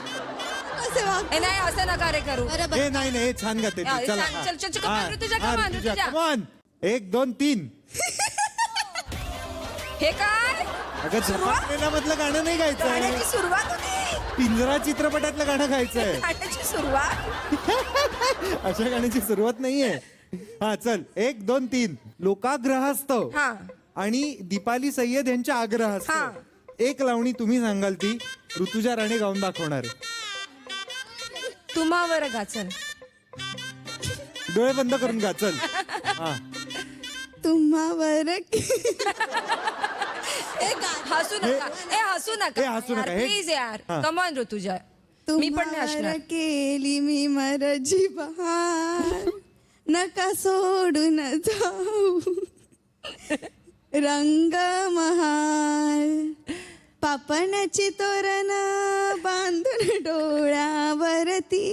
ए, नाही असं नका रे करू. हे नाही हे छान गाते ती. हा, चला छान. हा. चल, चल, चल, come on, हा, ऋतुजा, हा, come on, Rutuja, Rutuja. come on. 1 2 3. हे काय अगं झपाटलेला मधलं गाणं नाही गायचं आहे, गाण्याची सुरुवात होती. पिंजरा चित्रपटातलं गाणं गायचं आहे. गाण्याची सुरुवात. अशा गाण्याची सुरुवात नाहीये. हा चल 1 2 3. लोकाग्रहास्तव हा. आणि दीपाली सय्यद यांच्या आग्रहास्तव हा. एक लावणी तुम्ही सांगाल ती ऋतुजा राणे गाऊन दाखवणार आहे. तुम्हावर गाचल. डोळे बंद करून गा. चल हा तुम्हावर हसू नका हसू ए, हसू नका. हे- प्लीज यार हा. कमान ऋतुजा मी पण नाही हसणार केली मी मरजी बहार नका सोडून जाऊ रंग महाल पापणाची तोरण बांधून डोळ्यावरती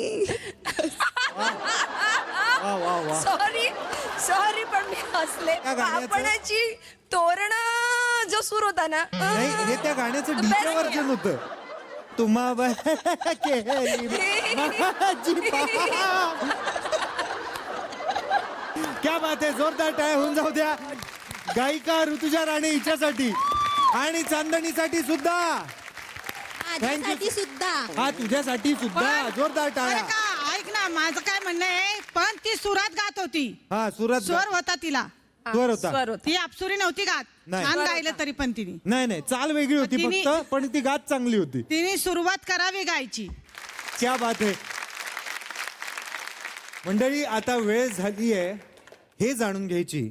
वा वा वा. सॉरी पण मी हसले त्या गाण्याचं- आपणाची तोरण जो सूर होता ना नाही हे त्या गाण्याचं डीजे व्हर्जन होतं तुम्हा केली माझी बहार. क्या बात आहे, जोरदार टाळ्या होऊन जाऊ द्या गायिका ऋतुजा राणे हिच्यासाठी आणि चांदणीसाठी सुद्धा. माझ्यासाठी सुद्धा हा तुझ्यासाठी सुद्धा जोरदार अरे टाळ्या. का ऐक ना माझं काय म्हणणं आहे पण ती सुरात गात होती हा सुरत स्वर होता तिला स्वर होता. स्वर होता ती अप्सुरी नव्हती गात नाही. छान गायलं तरी पण तिने नाही चाल वेगळी होती तिने- फक्त पण ती गात चांगली होती. तिने सुरुवात करावी गायची. क्या बात आहे. मंडळी आता वेळ झाली आहे हे जाणून घ्यायची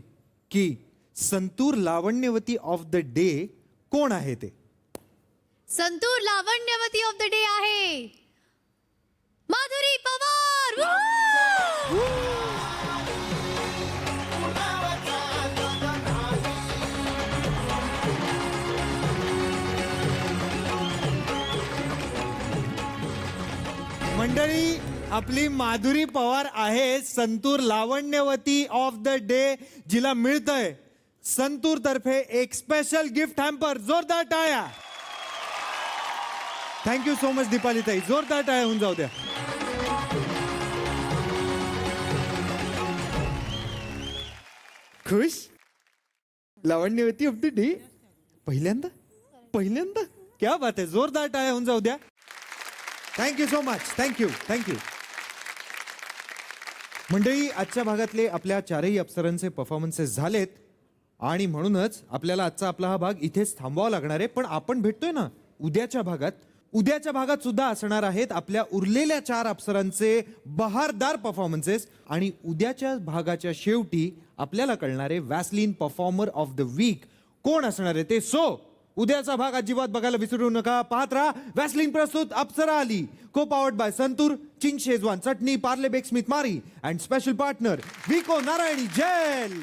की santoor Lavanyavati of the day कोण आहे ते. Santoor Lavanyavati of the day आहे माधुरी पवार. मंडळी आपली माधुरी पवार आहे santoor Lavanyavati of the day जिला मिळतंय संतूर तर्फे एक स्पेशल गिफ्ट हॅम्पर. जोरदार टाळ्या. थँक्यू सो मच दीपाली ताई. जोरदार टाळ्या होऊन जाऊ द्या. खुश लावण्यवती ऑफ द डे पहिल्यांदा क्या बात आहे. जोरदार टाळ्या होऊन जाऊ द्या. Thank you so much. थँक्यू. मंडळी आजच्या भागातले आपल्या चारही अप्सरांचे परफॉर्मन्सेस झालेत आणि म्हणूनच आपल्याला आजचा आपला हा भाग इथेच थांबवावा लागणार आहे. पण आपण भेटतोय ना उद्याच्या भागात सुद्धा असणार आहेत आपल्या उरलेल्या 4 अप्सरांचे बहारदार परफॉर्मन्सेस आणि उद्याच्या भागाच्या शेवटी आपल्याला कळणार आहे Vaseline performer of the week कोण असणार आहे ते. सो उद्याचा भाग अजिबात बघायला विसरू नका. पाहत राहा वॅसलीन प्रस्तुत Apsara Aali co powered by Santoor Ching Schezwan chutney Parle Bake Smith Marie and special partner Vicco Narayani gel.